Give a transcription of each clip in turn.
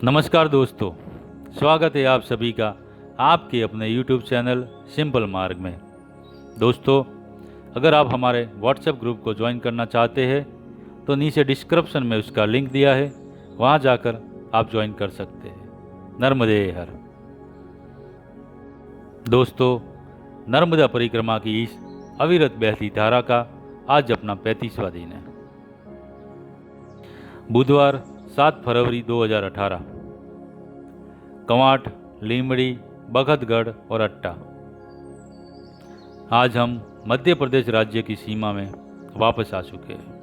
नमस्कार दोस्तों, स्वागत है आप सभी का आपके अपने YouTube चैनल सिंपल मार्ग में। दोस्तों, अगर आप हमारे WhatsApp ग्रुप को ज्वाइन करना चाहते हैं तो नीचे डिस्क्रिप्शन में उसका लिंक दिया है, वहां जाकर आप ज्वाइन कर सकते हैं। नर्मदे हर। दोस्तों, नर्मदा परिक्रमा की इस अविरत बहती धारा का आज अपना 35वां दिन है। बुधवार 7 फरवरी 2018। कंवाट, लीमड़ी, बखतगढ़ और अट्टा। आज हम मध्य प्रदेश राज्य की सीमा में वापस आ चुके हैं।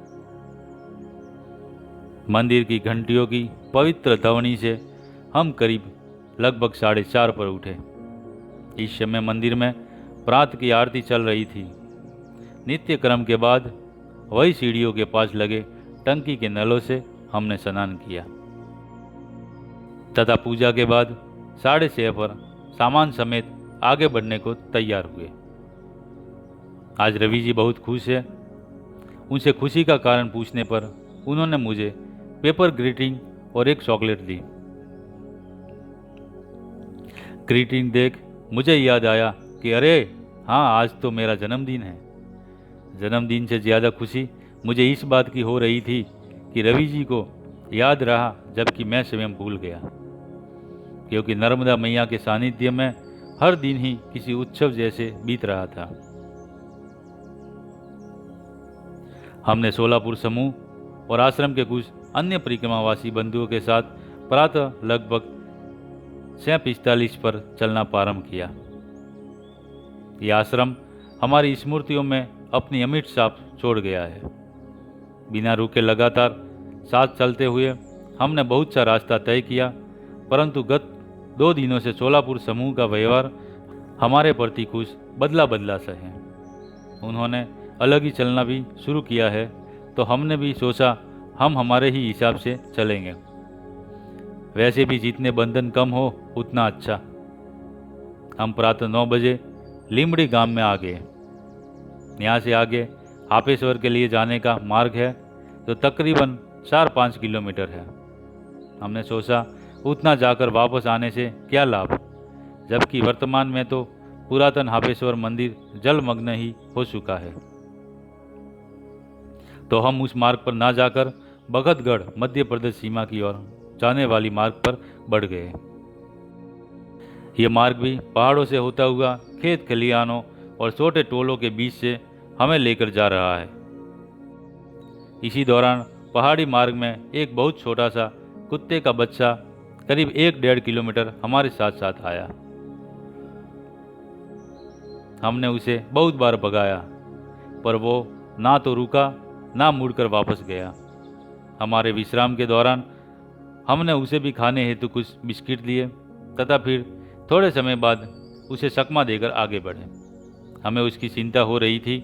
मंदिर की घंटियों की पवित्र ध्वनि से हम करीब लगभग 4:30 पर उठे। इस समय मंदिर में प्रातः की आरती चल रही थी। नित्य क्रम के बाद वही सीढ़ियों के पास लगे टंकी के नलों से हमने स्नान किया तथा पूजा के बाद 6:30 पर सामान समेत आगे बढ़ने को तैयार हुए। आज रवि जी बहुत खुश है। उनसे खुशी का कारण पूछने पर उन्होंने मुझे पेपर ग्रीटिंग और एक चॉकलेट दी। ग्रीटिंग देख मुझे याद आया कि अरे हाँ, आज तो मेरा जन्मदिन है। जन्मदिन से ज़्यादा खुशी मुझे इस बात की हो रही थी कि रवि जी को याद रहा, जबकि मैं स्वयं भूल गया, क्योंकि नर्मदा मैया के सानिध्य में हर दिन ही किसी उत्सव जैसे बीत रहा था। हमने सोलापुर समूह और आश्रम के कुछ अन्य परिक्रमावासी बंधुओं के साथ प्रातः लगभग 6:45 पर चलना प्रारंभ किया। यह आश्रम हमारी स्मृतियों में अपनी अमिट छाप छोड़ गया है। बिना रुके लगातार साथ चलते हुए हमने बहुत सा रास्ता तय किया, परंतु गत 2 दिनों से सोलापुर समूह का व्यवहार हमारे प्रति कुछ बदला सा है। उन्होंने अलग ही चलना भी शुरू किया है, तो हमने भी सोचा हम हमारे ही हिसाब से चलेंगे। वैसे भी जितने बंधन कम हो उतना अच्छा। हम प्रातः 9 बजे लीमड़ी गांव में आ गए। यहाँ से आगे हापेश्वर के लिए जाने का मार्ग है, जो तकरीबन 4-5 किलोमीटर है। हमने सोचा उतना जाकर वापस आने से क्या लाभ, जबकि वर्तमान में तो पुरातन हापेश्वर मंदिर जलमग्न ही हो चुका है। तो हम उस मार्ग पर ना जाकर बखतगढ़ मध्य प्रदेश सीमा की ओर जाने वाली मार्ग पर बढ़ गए। ये मार्ग भी पहाड़ों से होता हुआ खेत खलिहानों और छोटे टोलों के बीच से हमें लेकर जा रहा है। इसी दौरान पहाड़ी मार्ग में एक बहुत छोटा सा कुत्ते का बच्चा करीब 1-1.5 किलोमीटर हमारे साथ साथ आया। हमने उसे बहुत बार भगाया, पर वो ना तो रुका ना मुड़कर वापस गया। हमारे विश्राम के दौरान हमने उसे भी खाने हेतु कुछ बिस्किट दिए तथा फिर थोड़े समय बाद उसे चकमा देकर आगे बढ़े। हमें उसकी चिंता हो रही थी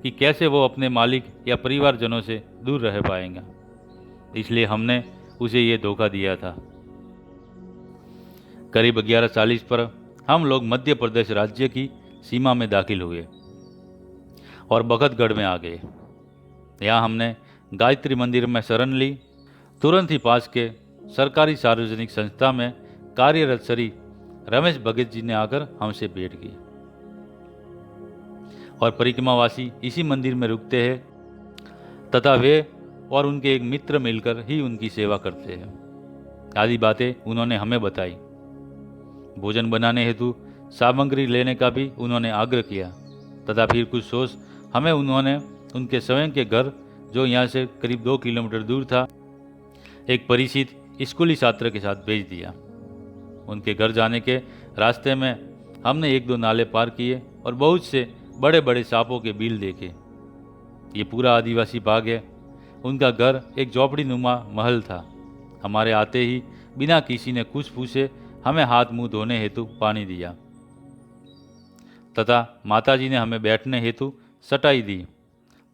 कि कैसे वो अपने मालिक या परिवारजनों से दूर रह पाएगा, इसलिए हमने उसे ये धोखा दिया था। करीब 11:40 पर हम लोग मध्य प्रदेश राज्य की सीमा में दाखिल हुए और बखतगढ़ में आ गए। यहाँ हमने गायत्री मंदिर में शरण ली। तुरंत ही पास के सरकारी सार्वजनिक संस्था में कार्यरत श्री रमेश भगत जी ने आकर हमसे भेंट की और परिक्रमावासी इसी मंदिर में रुकते हैं तथा वे और उनके एक मित्र मिलकर ही उनकी सेवा करते हैं। आदि बातें उन्होंने हमें बताई। भोजन बनाने हेतु सामग्री लेने का भी उन्होंने आग्रह किया तथा फिर कुछ सोच हमें उन्होंने उनके स्वयं के घर, जो यहाँ से करीब 2 किलोमीटर दूर था, एक परिचित स्कूली छात्र के साथ भेज दिया। उनके घर जाने के रास्ते में हमने 1-2 नाले पार किए और बहुत से बड़े बड़े सांपों के बिल देखे। ये पूरा आदिवासी बाग है। उनका घर एक झोपड़ी नुमा महल था। हमारे आते ही बिना किसी ने कुछ पूछे हमें हाथ मुंह धोने हेतु पानी दिया तथा माताजी ने हमें बैठने हेतु चटाई दी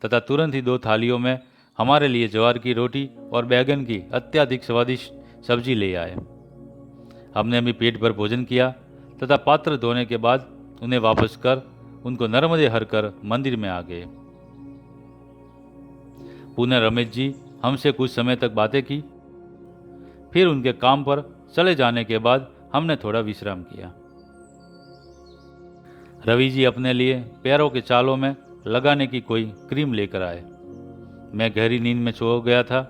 तथा तुरंत ही 2 थालियों में हमारे लिए ज्वार की रोटी और बैगन की अत्यधिक स्वादिष्ट सब्जी ले आए। हमने भी पेट भर भोजन किया तथा पात्र धोने के बाद उन्हें वापस कर उनको नर्मदे हर कर मंदिर में आ गए। पुनः रमेश जी हमसे कुछ समय तक बातें की। फिर उनके काम पर चले जाने के बाद हमने थोड़ा विश्राम किया। रवि जी अपने लिए पैरों के चालों में लगाने की कोई क्रीम लेकर आए। मैं गहरी नींद में सो गया था।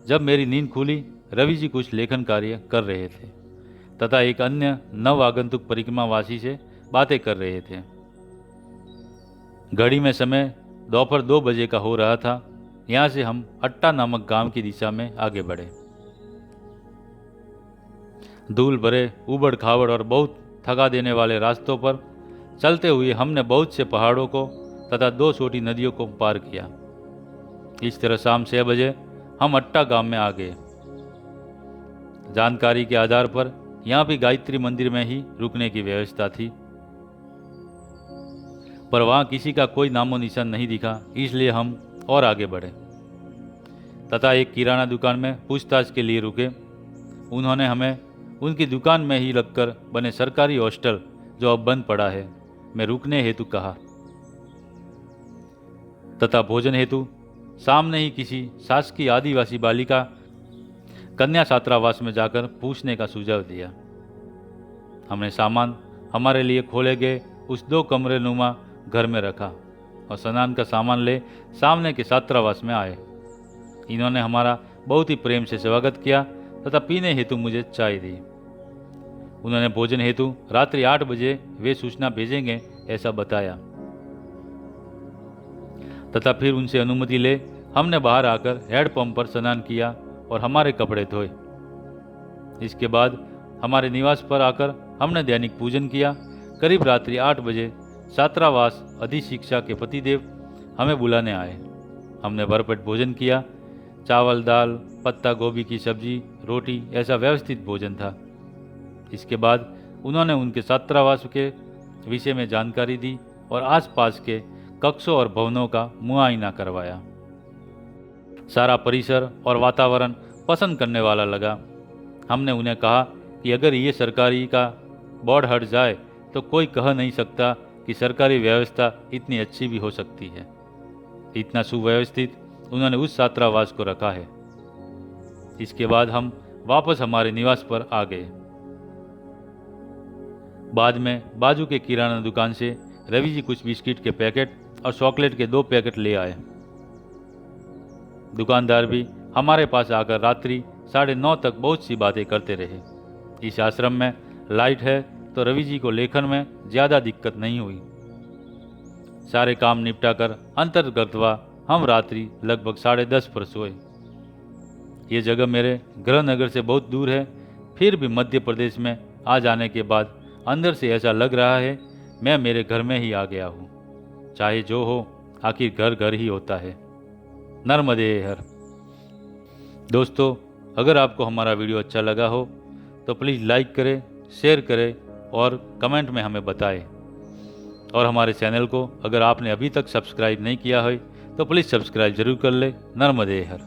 जब मेरी नींद खुली, रवि जी कुछ लेखन कार्य कर रहे थे तथा एक अन्य नव आगंतुक परिक्रमावासी से बातें कर रहे थे। घड़ी में समय दोपहर 2 बजे का हो रहा था। यहाँ से हम अट्टा नामक गांव की दिशा में आगे बढ़े। धूल भरे, उबड़ खाबड़ और बहुत थका देने वाले रास्तों पर चलते हुए हमने बहुत से पहाड़ों को तथा 2 छोटी नदियों को पार किया। इस तरह शाम 6 बजे हम अट्टा गांव में आ गए। जानकारी के आधार पर यहाँ भी गायत्री मंदिर में ही रुकने की व्यवस्था थी, पर वहाँ किसी का कोई नामो निशान नहीं दिखा, इसलिए हम और आगे बढ़े तथा एक किराना दुकान में पूछताछ के लिए रुके। उन्होंने हमें उनकी दुकान में ही लगकर बने सरकारी हॉस्टल, जो अब बंद पड़ा है, में रुकने हेतु कहा तथा भोजन हेतु सामने ही किसी शासकीय आदिवासी बालिका कन्या छात्रावास में जाकर पूछने का सुझाव दिया। हमने सामान हमारे लिए खोले गए उस 2 कमरे नुमा घर में रखा और स्नान का सामान ले सामने के छात्रावास में आए। इन्होंने हमारा बहुत ही प्रेम से स्वागत किया तथा पीने हेतु मुझे चाय दी। उन्होंने भोजन हेतु रात्रि 8 बजे वे सूचना भेजेंगे ऐसा बताया तथा फिर उनसे अनुमति ले हमने बाहर आकर हैंडपंप पर स्नान किया और हमारे कपड़े धोए। इसके बाद हमारे निवास पर आकर हमने दैनिक पूजन किया। करीब रात्रि 8 बजे छात्रावास अधिशिक्षा के पतिदेव हमें बुलाने आए। हमने भरपेट भोजन किया। चावल, दाल, पत्ता गोभी की सब्जी, रोटी, ऐसा व्यवस्थित भोजन था। इसके बाद उन्होंने उनके छात्रावास के विषय में जानकारी दी और आसपास के कक्षों और भवनों का मुआयना करवाया। सारा परिसर और वातावरण पसंद करने वाला लगा। हमने उन्हें कहा कि अगर ये सरकारी का बोर्ड हट जाए तो कोई कह नहीं सकता कि सरकारी व्यवस्था इतनी अच्छी भी हो सकती है। इतना सुव्यवस्थित उन्होंने उस छात्रावास को रखा है। इसके बाद हम वापस हमारे निवास पर आ गए। बाद में बाजू के किराना दुकान से रवि जी कुछ बिस्किट के पैकेट और चॉकलेट के 2 पैकेट ले आए। दुकानदार भी हमारे पास आकर रात्रि 9:30 तक बहुत सी बातें करते रहे। इस आश्रम में लाइट है तो रवि जी को लेखन में ज़्यादा दिक्कत नहीं हुई। सारे काम निपटाकर अंतर्गतवा हम रात्रि लगभग 10:30 पर सोए। ये जगह मेरे गृह नगर से बहुत दूर है, फिर भी मध्य प्रदेश में आ जाने के बाद अंदर से ऐसा लग रहा है मैं मेरे घर में ही आ गया हूँ। चाहे जो हो, आखिर घर घर ही होता है। नर्मदे हर। दोस्तों, अगर आपको हमारा वीडियो अच्छा लगा हो तो प्लीज़ लाइक करें, शेयर करें और कमेंट में हमें बताएं। और हमारे चैनल को अगर आपने अभी तक सब्सक्राइब नहीं किया है तो प्लीज़ सब्सक्राइब जरूर कर ले। नर्मदे हर।